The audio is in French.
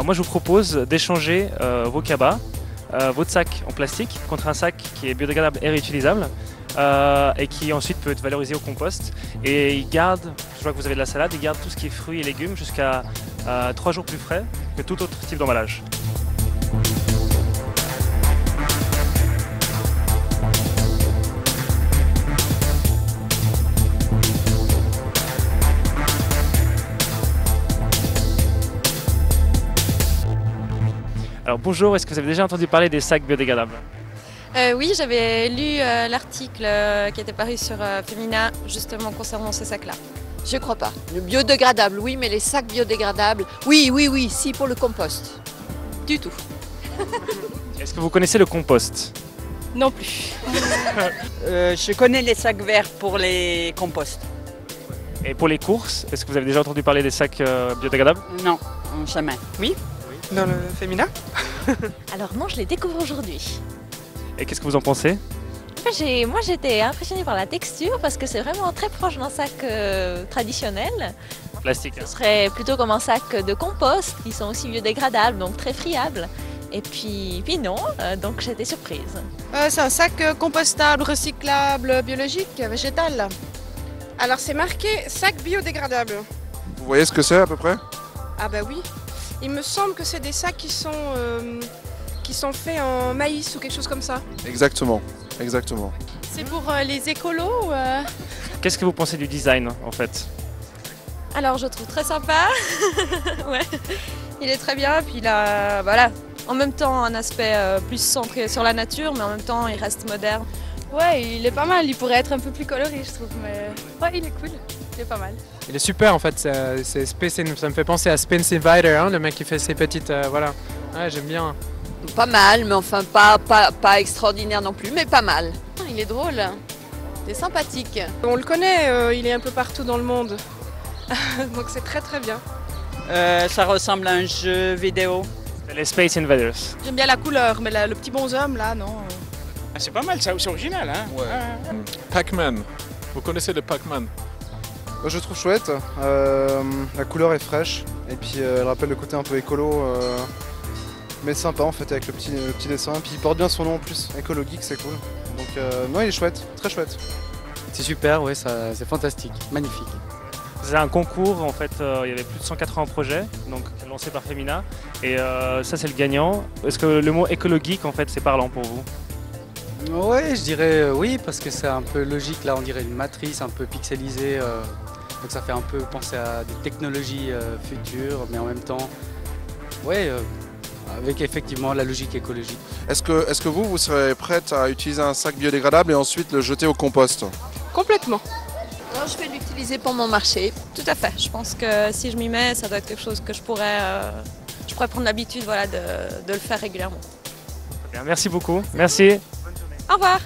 moi je vous propose d'échanger vos cabas, votre sac en plastique contre un sac qui est biodégradable et réutilisable et qui ensuite peut être valorisé au compost. Et il garde, je vois que vous avez de la salade, il garde tout ce qui est fruits et légumes jusqu'à 3 jours plus frais que tout autre type d'emballage. Alors bonjour, est-ce que vous avez déjà entendu parler des sacs biodégradables? Oui, j'avais lu l'article qui était paru sur Femina justement concernant ces sacs-là. Je crois pas. Le biodégradable, oui, mais les sacs biodégradables, oui, si, pour le compost. Du tout. Est-ce que vous connaissez le compost? Non plus. Je connais les sacs verts pour les composts. Et pour les courses, est-ce que vous avez déjà entendu parler des sacs biodégradables? Non, jamais. Oui. Dans le féminin? Alors non, je les découvre aujourd'hui. Et qu'est-ce que vous en pensez? Moi j'étais impressionnée par la texture parce que c'est vraiment très proche d'un sac traditionnel. Plastique. Ce serait plutôt comme un sac de compost qui sont aussi biodégradables, donc très friables. Et puis non, donc j'étais surprise. C'est un sac compostable, recyclable, biologique, végétal. Alors c'est marqué sac biodégradable. Vous voyez ce que c'est à peu près? Ah bah oui. Il me semble que c'est des sacs qui sont faits en maïs ou quelque chose comme ça. Exactement, exactement. C'est pour les écolos Qu'est-ce que vous pensez du design en fait? Alors je trouve très sympa. Ouais. Il est très bien, puis il a en même temps un aspect plus centré sur la nature, mais en même temps il reste moderne. Ouais, il est pas mal, il pourrait être un peu plus coloré je trouve, mais ouais, il est cool, il est pas mal. Il est super en fait, ça me fait penser à Space Invader, hein, le mec qui fait ses petites... voilà. Ouais, j'aime bien. Pas mal, mais enfin pas extraordinaire non plus, mais pas mal. Il est drôle, il est sympathique. On le connaît, il est un peu partout dans le monde, donc c'est très très bien. Ça ressemble à un jeu vidéo. C'est les Space Invaders. J'aime bien la couleur, mais le petit bonhomme là, non. C'est pas mal, c'est original, hein? Ouais. Pac-Man. Vous connaissez le Pac-Man? Je trouve chouette, la couleur est fraîche et puis elle rappelle le côté un peu écolo, mais sympa en fait avec le petit dessin. Puis il porte bien son nom en plus, écologique, c'est cool. Donc non, il est chouette, très chouette. C'est super, ouais, c'est fantastique, magnifique. C'est un concours, en fait, il y avait plus de 180 projets, donc lancés par Femina, et ça c'est le gagnant. Est-ce que le mot écologique en fait c'est parlant pour vous? Ouais, je dirais oui, parce que c'est un peu logique, là on dirait une matrice un peu pixelisée, donc ça fait un peu penser à des technologies futures, mais en même temps, ouais, avec effectivement la logique écologique. Est-ce que vous serez prête à utiliser un sac biodégradable et ensuite le jeter au compost? Complètement. Alors, je vais l'utiliser pour mon marché. Tout à fait. Je pense que si je m'y mets, ça doit être quelque chose que je pourrais prendre l'habitude de le faire régulièrement. Bien, merci beaucoup. Merci. Au revoir.